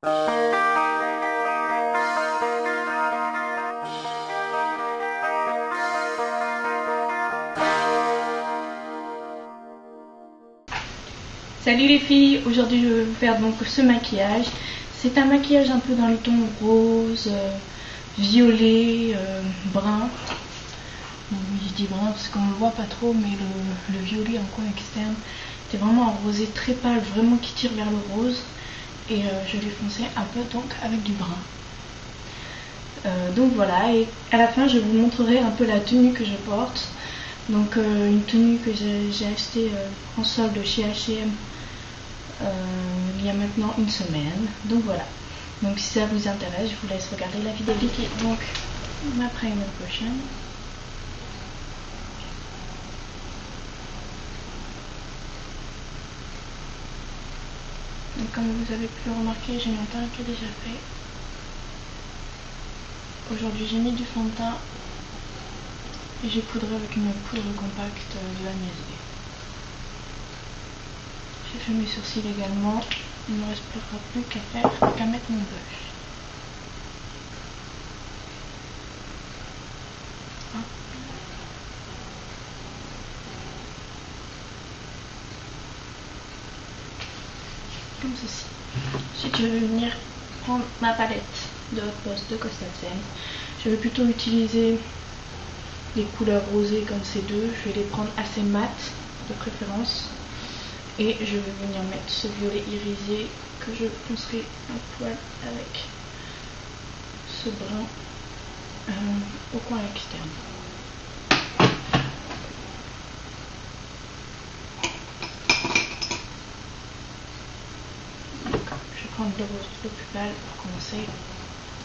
Salut les filles, aujourd'hui je vais vous faire donc ce maquillage. C'est un maquillage un peu dans le ton rose, violet, brun. Bon, je dis brun parce qu'on ne le voit pas trop, mais le violet en coin externe, c'est vraiment un rosé très pâle, vraiment qui tire vers le rose. Et je l'ai foncé un peu donc avec du brun. Donc voilà, et à la fin je vous montrerai un peu la tenue que je porte. Donc une tenue que j'ai achetée en solde chez H&M il y a maintenant une semaine. Donc voilà, donc si ça vous intéresse, je vous laisse regarder la vidéo. Donc ma primer prochaine. Donc comme vous avez pu le remarquer, j'ai mon teint qui est déjà fait. Aujourd'hui j'ai mis du fond de teint et j'ai poudré avec une poudre compacte de Agnès B. J'ai fait mes sourcils également. Il ne me reste plus qu'à mettre mon blush. Comme ceci. Ensuite je vais venir prendre ma palette de Hot Boss de Costa Sen. Je vais plutôt utiliser les couleurs rosées comme ces deux. Je vais les prendre assez mat de préférence. Et je vais venir mettre ce violet irisé que je poncerai un poil avec ce brun au coin externe. Je vais prendre le rose le plus pâle pour commencer.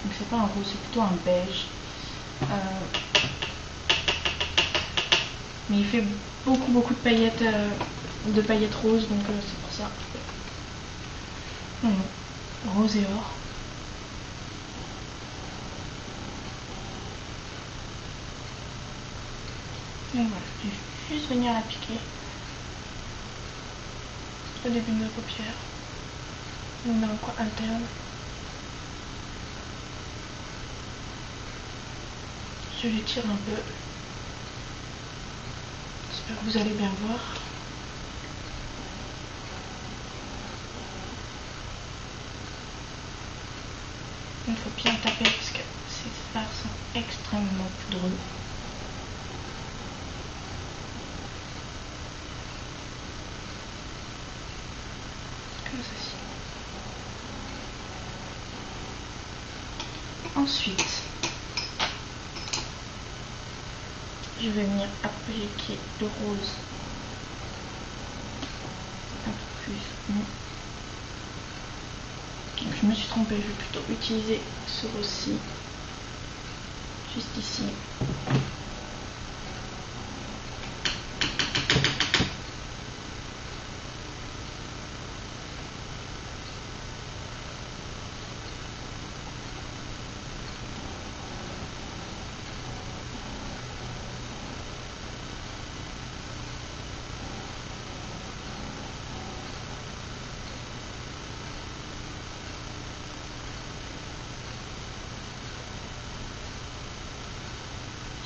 Donc c'est pas un rose, c'est plutôt un beige. Mais il fait beaucoup de paillettes roses, donc c'est pour ça. Rose et or. Et voilà, je vais juste venir appliquer au début de ma paupière, donc dans le coin interne. Je l'étire un peu. J'espère que vous allez bien voir. Il faut bien taper parce que ces fards sont extrêmement poudreux. Comme ceci. Ensuite, je vais venir appliquer le rose un peu plus. Donc je me suis trompée, je vais plutôt utiliser ce rose-ci, juste ici.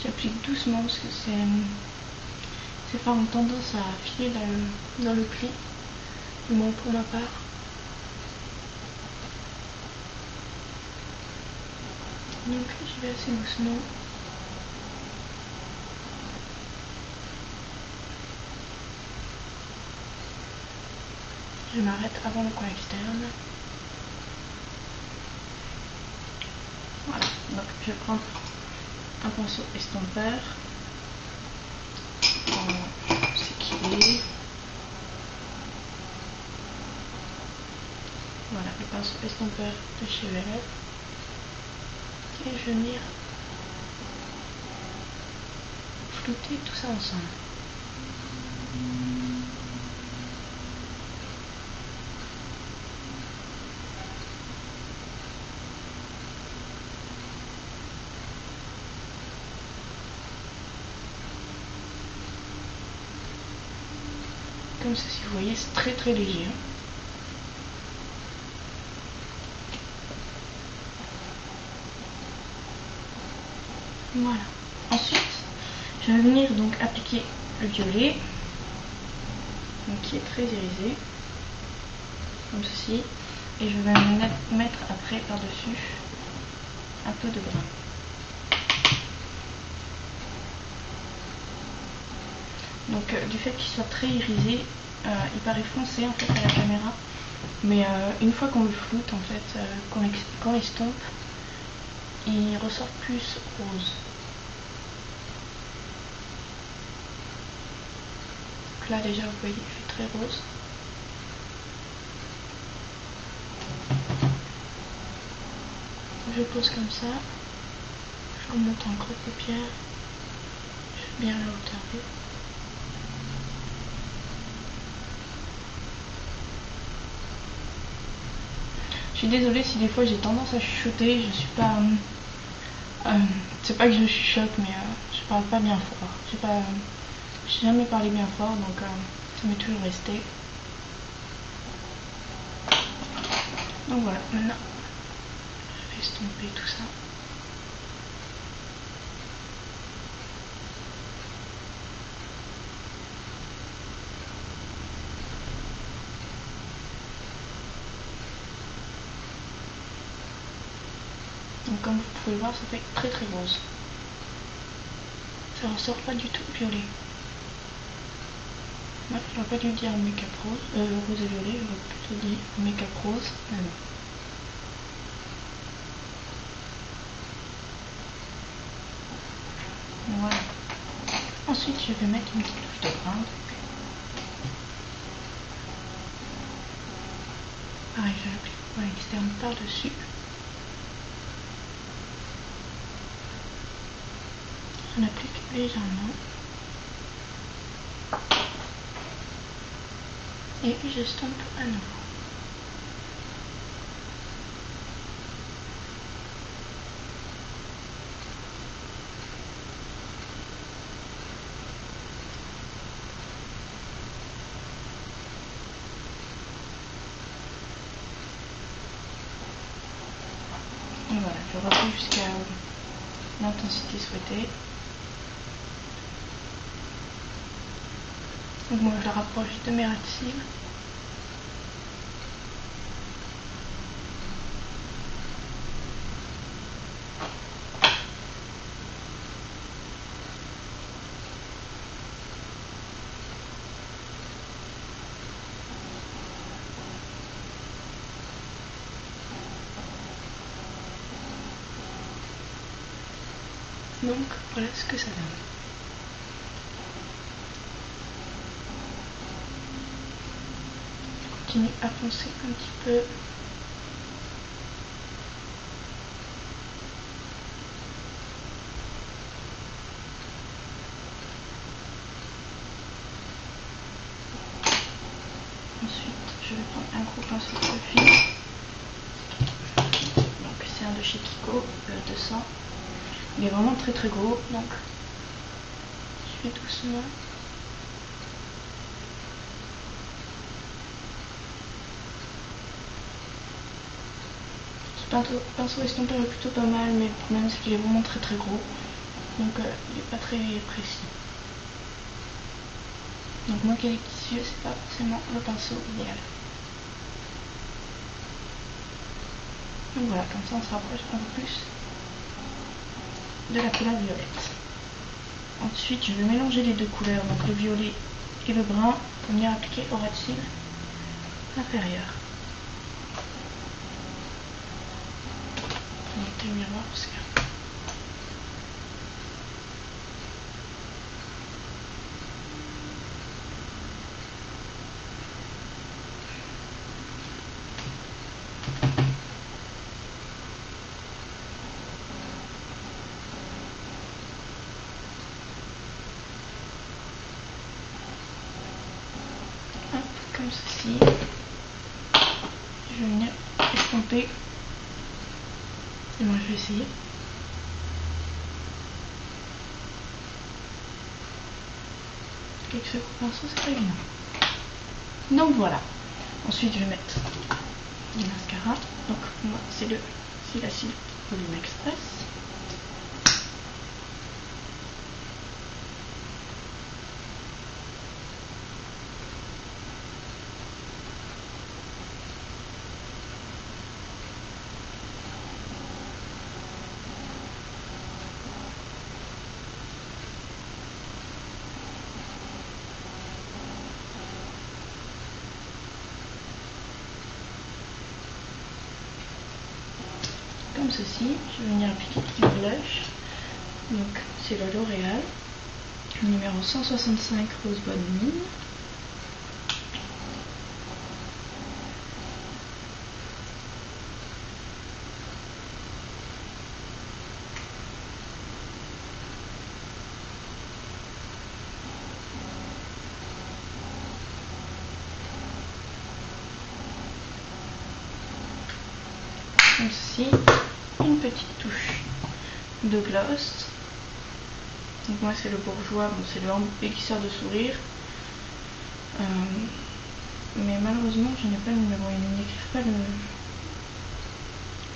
J'applique doucement parce que ces fards ont tendance à filer dans le pli, du moins pour ma part. Donc je vais assez doucement. Je m'arrête avant le coin externe. Voilà, donc je vais prendre un pinceau estompeur, ce qui est. Voilà, le pinceau estompeur de chez VLF. Et je vais venir flouter tout ça ensemble. Comme ceci, vous voyez, c'est très léger. Voilà. Ensuite, je vais venir donc appliquer le violet, donc qui est très irisé, comme ceci, et je vais mettre après par-dessus un peu de brun. Donc du fait qu'il soit très irisé, il paraît foncé en fait à la caméra, mais une fois qu'on le floute, en fait, qu'on l'estompe, il ressort plus rose. Donc là déjà vous voyez, il fait très rose. Je pose comme ça, je remonte en creux de paupière, je fais bien la hauteur. Je suis désolée si des fois j'ai tendance à chuchoter, je suis pas... c'est pas que je chuchote, mais je parle pas bien fort. J'ai jamais parlé bien fort, donc ça m'est toujours resté. Donc voilà, maintenant je vais estomper tout ça. Donc comme vous pouvez voir, ça fait très très rose. Ça ressort pas du tout violet. Ouais, j'aurais pas dû dire make-up rose, rose et violet, j'aurais plutôt dit make-up rose, mais non. Voilà. Ensuite, je vais mettre une petite touche de brun. Pareil, je l'applique à l'externe par-dessus. On applique légèrement. Et j'estompe à nouveau. Et voilà, je reprends jusqu'à l'intensité souhaitée. Donc moi je la rapproche de mes ras de cils. Donc voilà ce que ça donne. Je continue à foncer un petit peu. Ensuite, je vais prendre un gros pinceau de fil. Donc c'est un de chez Kiko, le 200. Il est vraiment très très gros, donc je fais doucement. Ce pinceau estompeur est plutôt pas mal, mais le problème c'est qu'il est vraiment très très gros, donc il n'est pas très précis. Donc moi qui ai les petits yeux, c'est pas forcément le pinceau idéal. Donc voilà, comme ça on se rapproche un peu plus de la couleur violette. Ensuite je vais mélanger les deux couleurs, donc le violet et le brun, pour venir appliquer au ras de cils inférieur. Je vais monter le miroir parce que... comme ceci. Je vais venir estomper. Et moi je vais essayer. Avec ce gros pinceau, c'est pas évident. Donc voilà. Ensuite je vais mettre du mascara. Donc moi c'est le Cils Volume Express. comme ceci. Je vais venir appliquer du blush. Donc c'est le L'Oréal, numéro 165 Rose Bonne Mine. Comme ceci, une petite touche de gloss. Donc moi c'est le Bourjois, bon, c'est le aiguisseur de sourire. Mais malheureusement je n'ai pas le numéro, ils n'écrivent pas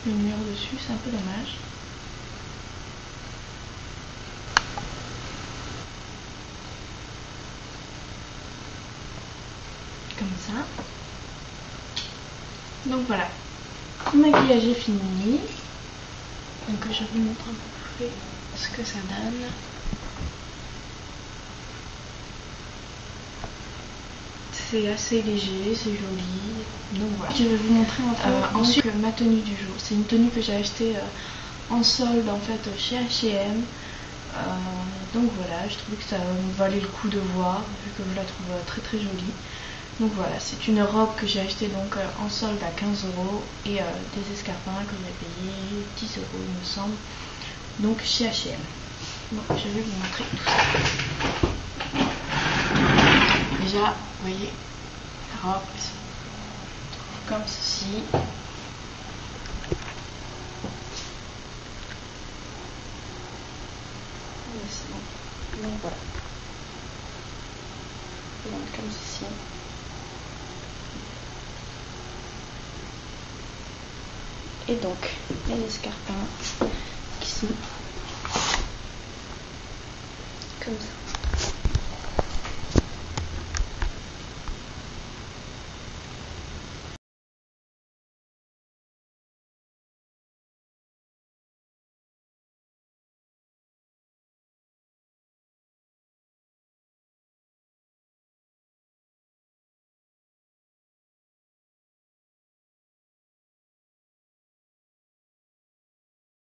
le numéro dessus, c'est un peu dommage. Comme ça. Donc voilà, le maquillage est fini. Donc je vous montre un peu près ce que ça donne. C'est assez léger, c'est joli. Donc voilà. Je vais vous montrer ensuite ma tenue du jour. C'est une tenue que j'ai achetée en solde en fait chez H&M. Donc voilà, je trouvais que ça valait le coup de voir vu que je la trouve très très jolie. Donc voilà, c'est une robe que j'ai achetée donc en solde à 15 € et des escarpins que j'ai payé 10 € il me semble. Donc chez H&M. Donc je vais vous montrer tout ça. Déjà, vous voyez, la robe se trouve comme ceci. Donc voilà. Donc comme ceci. Et donc les escarpins qui sont comme ça.